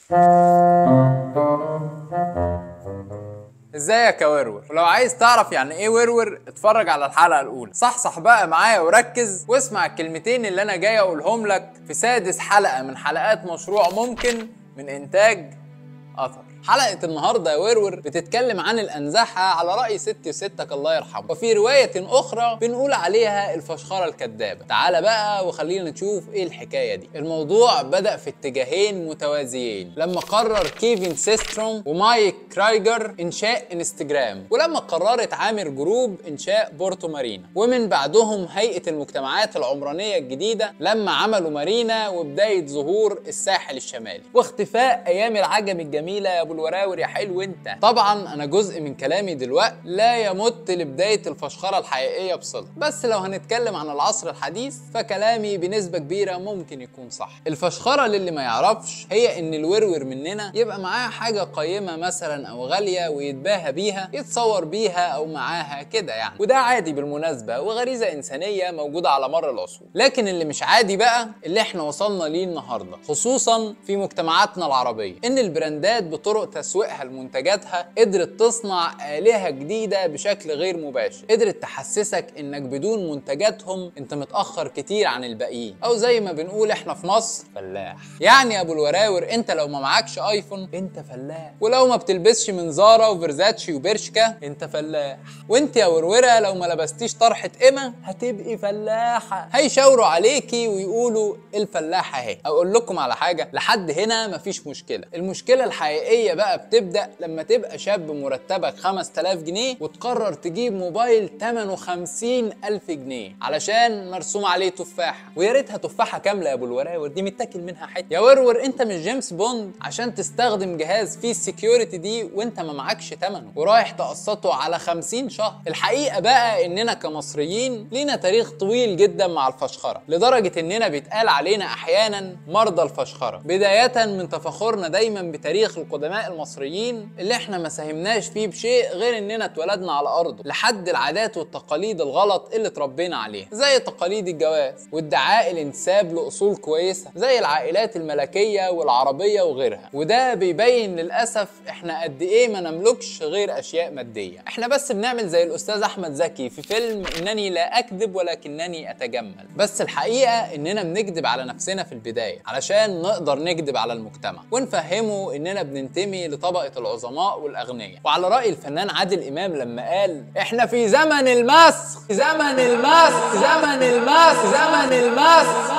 ازيك يا ورور؟ ولو عايز تعرف يعني ايه ورور اتفرج على الحلقة الأولى. صحصح بقى معايا وركز واسمع الكلمتين اللي أنا جاي أقولهم لك في سادس حلقة من حلقات مشروع ممكن من إنتاج أثر. حلقة النهاردة يا ورور بتتكلم عن الأنزحة على رأي ستي وستك الله يرحمه، وفي رواية أخرى بنقول عليها الفشخرة الكدابة. تعال بقى وخلينا نشوف إيه الحكاية دي. الموضوع بدأ في اتجاهين متوازيين لما قرر كيفن سيستروم ومايك كرايجر إنشاء انستجرام، ولما قررت عامر جروب إنشاء بورتو مارينا، ومن بعدهم هيئة المجتمعات العمرانية الجديدة لما عملوا مارينا، وبداية ظهور الساحل الشمالي واختفاء أيام العجم الجميلة يا ابو الوراور يا حلو انت. طبعا انا جزء من كلامي دلوقتي لا يمت لبدايه الفشخره الحقيقيه بصله، بس لو هنتكلم عن العصر الحديث فكلامي بنسبه كبيره ممكن يكون صح. الفشخره للي ما يعرفش هي ان الورور مننا يبقى معاه حاجه قيمه مثلا او غاليه ويتباهى بيها، يتصور بيها او معاها كده يعني، وده عادي بالمناسبه وغريزه انسانيه موجوده على مر العصور. لكن اللي مش عادي بقى اللي احنا وصلنا ليه النهارده، خصوصا في مجتمعاتنا العربيه، ان البراندات بطرق تسويقها لمنتجاتها قدرت تصنع آلهة جديدة بشكل غير مباشر، قدرت تحسسك انك بدون منتجاتهم انت متأخر كتير عن الباقيين، او زي ما بنقول احنا في مصر فلاح. يعني يا ابو الوراور انت لو ما معكش ايفون انت فلاح، ولو ما بتلبسش من زارا وفيرزاتشي وبرشكا انت فلاح، وانت يا وروره لو ما لبستيش طرحة قمة هتبقي فلاحة. هيشاوروا عليكي ويقولوا الفلاحة اهي. اقول لكم على حاجة، لحد هنا مفيش مشكلة. المشكلة الحقيقية بقى بتبدأ لما تبقى شاب مرتبك 5000 جنيه وتقرر تجيب موبايل ثمنه 50,000 جنيه علشان مرسوم عليه تفاحة، ويا ريتها تفاحة كاملة يا ابو الوراور، دي متاكل منها حته. يا ورور انت مش جيمس بوند عشان تستخدم جهاز فيه السكيورتي دي وانت ما معكش ثمنه ورايح تقسطه على 50 شهر. الحقيقة بقى اننا كمصريين لينا تاريخ طويل جدا مع الفشخرة، لدرجة اننا بيتقال علينا احيانا مرضى الفشخرة، بداية من تفاخرنا دايما بتاريخ القدماء المصريين اللي احنا ما ساهمناش فيه بشيء غير اننا اتولدنا على ارضه، لحد العادات والتقاليد الغلط اللي اتربينا عليها، زي تقاليد الجواز وادعاء الانساب لاصول كويسه زي العائلات الملكيه والعربيه وغيرها. وده بيبين للاسف احنا قد ايه ما نملكش غير اشياء ماديه. احنا بس بنعمل زي الاستاذ احمد زكي في فيلم انني لا اكذب ولكنني اتجمل، بس الحقيقه اننا بنكذب على نفسنا في البدايه علشان نقدر نكذب على المجتمع ونفهمه اننا بننتمي لطبقة العظماء والأغنياء. وعلى رأي الفنان عادل إمام لما قال احنا في زمن المسخ، زمن المسخ، زمن المسخ، زمن المسخ.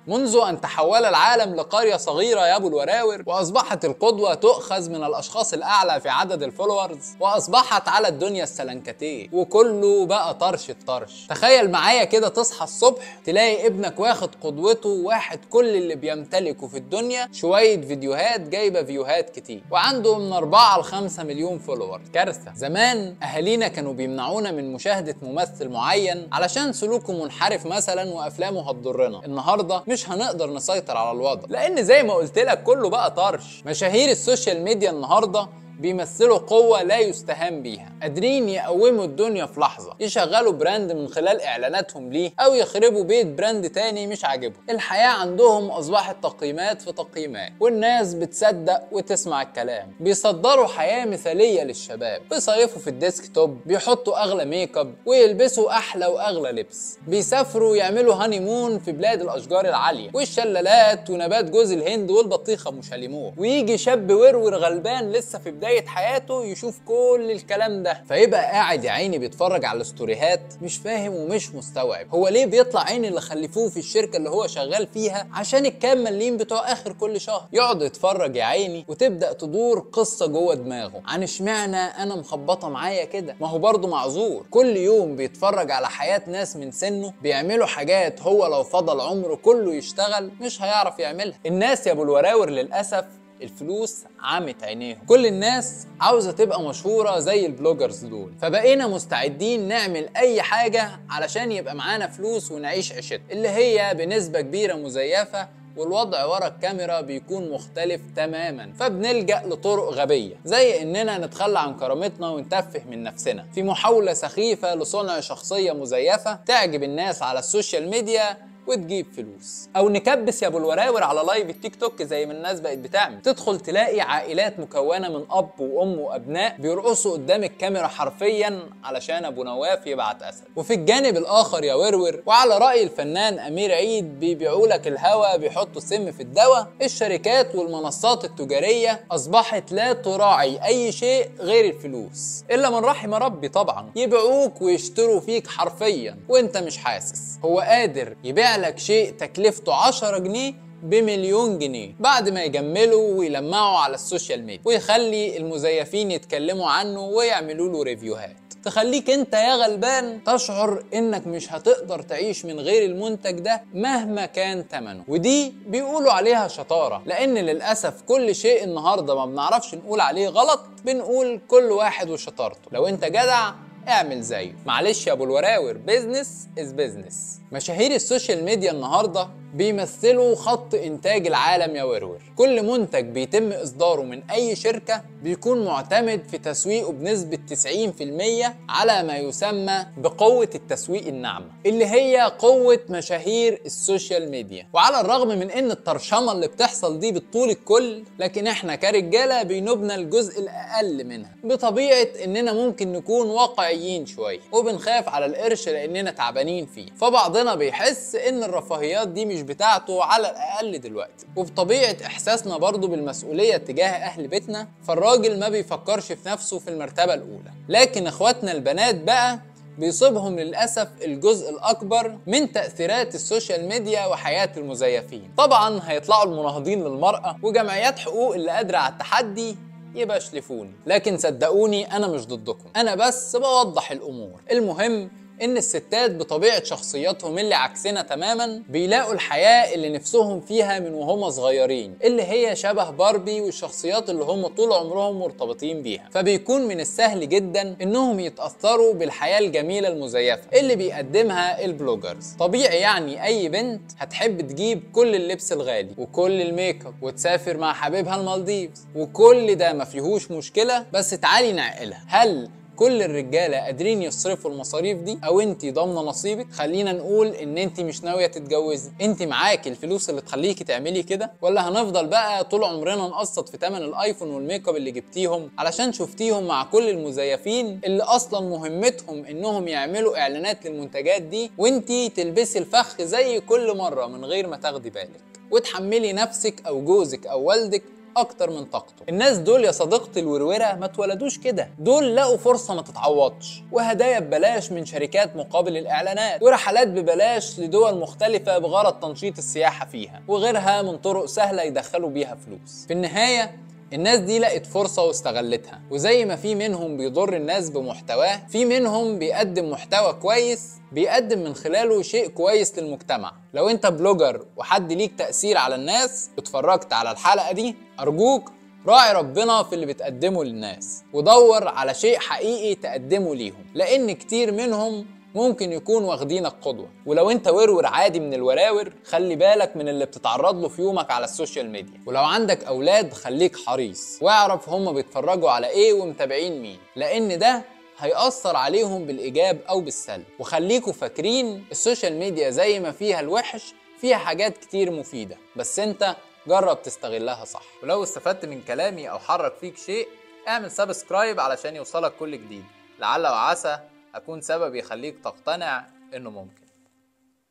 منذ أن تحول العالم لقرية صغيرة يا أبو الوراور، وأصبحت القدوة تؤخذ من الأشخاص الأعلى في عدد الفولورز، وأصبحت على الدنيا السلنكتيه، وكله بقى طرش الطرش. تخيل معايا كده تصحى الصبح تلاقي ابنك واخد قدوته واحد كل اللي بيمتلكه في الدنيا شوية فيديوهات جايبة فيوهات كتير، وعنده من 4 ل 5 مليون فولور. كارثة. زمان أهالينا كانوا بيمنعونا من مشاهدة ممثل معين علشان سلوكه منحرف مثلا وأفلامه هتضرنا. النهاردة مش هنقدر نسيطر على الوضع، لان زي ما قلت لك كله بقى طرش. مشاهير السوشيال ميديا النهارده بيمثلوا قوة لا يستهان بيها، قادرين يقوموا الدنيا في لحظة، يشغلوا براند من خلال اعلاناتهم ليه او يخربوا بيت براند تاني مش عاجبهم. الحياة عندهم اصبحت تقييمات في تقييمات، والناس بتصدق وتسمع الكلام. بيصدروا حياة مثالية للشباب، بيصيفوا في الديسك توب، بيحطوا اغلى ميك اب ويلبسوا احلى واغلى لبس، بيسافروا يعملوا هانيمون في بلاد الاشجار العالية والشلالات ونبات جوز الهند والبطيخة مشاليموه، ويجي شاب ورور غلبان لسه في بداية حياته يشوف كل الكلام ده فيبقى قاعد يا عيني بيتفرج على الستوريهات مش فاهم ومش مستوعب هو ليه بيطلع عين اللي خلفوه في الشركة اللي هو شغال فيها عشان الكام مليم بتوع اخر كل شهر. يقعد يتفرج يا عيني وتبدأ تدور قصة جوه دماغه عن اشمعنى انا مخبطة معايا كده. ما هو برضه معذور، كل يوم بيتفرج على حياة ناس من سنه بيعملوا حاجات هو لو فضل عمره كله يشتغل مش هيعرف يعملها. الناس يا ابو الوراور للأسف الفلوس عمت عينيهم، كل الناس عاوزة تبقى مشهورة زي البلوجرز دول، فبقينا مستعدين نعمل أي حاجة علشان يبقى معانا فلوس ونعيش عيشتنا اللي هي بنسبة كبيرة مزيفة، والوضع ورا الكاميرا بيكون مختلف تماما. فبنلجأ لطرق غبية زي اننا نتخلى عن كرامتنا ونتفه من نفسنا في محاولة سخيفة لصنع شخصية مزيفة تعجب الناس على السوشيال ميديا وتجيب فلوس. او نكبس يا ابو الوراور على لايف التيك توك زي ما الناس بقت بتعمل، تدخل تلاقي عائلات مكونه من اب وام وابناء بيرقصوا قدام الكاميرا حرفيا علشان ابو نواف يبعت اسد. وفي الجانب الاخر يا ورور، وعلى راي الفنان امير عيد، بيبيعوا لك الهوا بيحطوا السم في الدواء. الشركات والمنصات التجاريه اصبحت لا تراعي اي شيء غير الفلوس، الا من رحم ربي طبعا. يبيعوك ويشتروا فيك حرفيا وانت مش حاسس. هو قادر يبيع لك شيء تكلفته 10 جنيه بمليون جنيه بعد ما يجملوا ويلمعوا على السوشيال ميديا، ويخلي المزيفين يتكلموا عنه ويعملوا له ريفيوهات تخليك انت يا غلبان تشعر انك مش هتقدر تعيش من غير المنتج ده مهما كان ثمنه. ودي بيقولوا عليها شطارة، لان للأسف كل شيء النهاردة ما بنعرفش نقول عليه غلط، بنقول كل واحد وشطارته. لو انت جدع اعمل زيه. معلش يا ابو الوراور، بيزنس از بيزنس. مشاهير السوشيال ميديا النهارده بيمثلوا خط انتاج العالم يا ورور. كل منتج بيتم اصداره من اي شركه بيكون معتمد في تسويقه بنسبه 90% على ما يسمى بقوه التسويق الناعمه، اللي هي قوه مشاهير السوشيال ميديا. وعلى الرغم من ان الطرشمه اللي بتحصل دي بتطول الكل، لكن احنا كرجاله بينوبنا الجزء الاقل منها، بطبيعه اننا ممكن نكون واقعيين شويه وبنخاف على القرش لاننا تعبانين فيه، فبعضنا بيحس ان الرفاهيات دي مش بتاعته على الاقل دلوقتي. وبطبيعه احساسنا برضو بالمسؤوليه تجاه اهل بيتنا، فالراجل ما بيفكرش في نفسه في المرتبه الاولى. لكن اخواتنا البنات بقى بيصيبهم للأسف الجزء الأكبر من تأثيرات السوشيال ميديا وحياة المزيفين. طبعا هيطلعوا المناهضين للمرأة وجمعيات حقوق اللي قادرة على التحدي يبقى شلفوني، لكن صدقوني أنا مش ضدكم، أنا بس بوضح الأمور. المهم إن الستات بطبيعة شخصياتهم اللي عكسنا تماما بيلاقوا الحياة اللي نفسهم فيها من وهم صغيرين، اللي هي شبه باربي والشخصيات اللي هم طول عمرهم مرتبطين بيها. فبيكون من السهل جدا إنهم يتأثروا بالحياة الجميلة المزيفة اللي بيقدمها البلوجرز. طبيعي يعني أي بنت هتحب تجيب كل اللبس الغالي وكل الميك اب وتسافر مع حبيبها المالديفز، وكل ده ما فيهوش مشكلة. بس تعالي نعقلها، هل كل الرجاله قادرين يصرفوا المصاريف دي، او انت ضامنه نصيبك؟ خلينا نقول ان انت مش ناويه تتجوزي، انت معاكي الفلوس اللي تخليكي تعملي كده؟ ولا هنفضل بقى طول عمرنا نقسط في ثمن الايفون والميك اب اللي جبتيهم علشان شفتيهم مع كل المزيفين اللي اصلا مهمتهم انهم يعملوا اعلانات للمنتجات دي، وانت تلبسي الفخ زي كل مره من غير ما تاخدي بالك وتحملي نفسك او جوزك او والدك اكتر من طاقته؟ الناس دول يا صديقتي الوروره ما اتولدوش كده، دول لقوا فرصه ما تتعوضش، وهدايا ببلاش من شركات مقابل الاعلانات، ورحلات ببلاش لدول مختلفه بغرض تنشيط السياحه فيها، وغيرها من طرق سهله يدخلوا بيها فلوس. في النهايه الناس دي لقت فرصة واستغلتها، وزي ما في منهم بيضر الناس بمحتواه، في منهم بيقدم محتوى كويس بيقدم من خلاله شيء كويس للمجتمع. لو انت بلوجر وحد ليك تأثير على الناس اتفرجت على الحلقة دي، أرجوك راعي ربنا في اللي بتقدمه للناس، ودور على شيء حقيقي تقدمه ليهم، لأن كتير منهم ممكن يكون واخدينك قدوة. ولو انت ورور عادي من الوراور، خلي بالك من اللي بتتعرض له في يومك على السوشيال ميديا. ولو عندك اولاد خليك حريص واعرف هم بيتفرجوا على ايه ومتابعين مين، لان ده هيأثر عليهم بالإيجاب أو بالسلب. وخليكوا فاكرين السوشيال ميديا زي ما فيها الوحش فيها حاجات كتير مفيدة، بس انت جرب تستغلها صح. ولو استفدت من كلامي أو حرك فيك شيء، اعمل سبسكرايب علشان يوصلك كل جديد، لعل وعسى أكون سبب يخليك تقتنع إنه ممكن.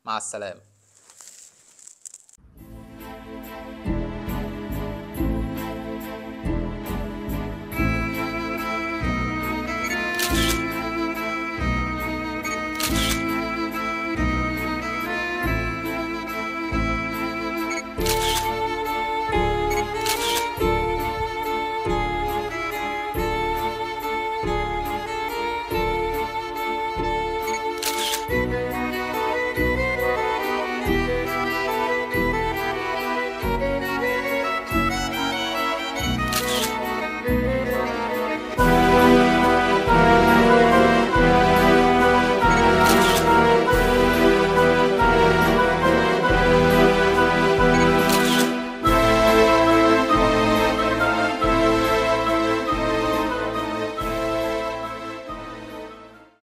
مع السلامة.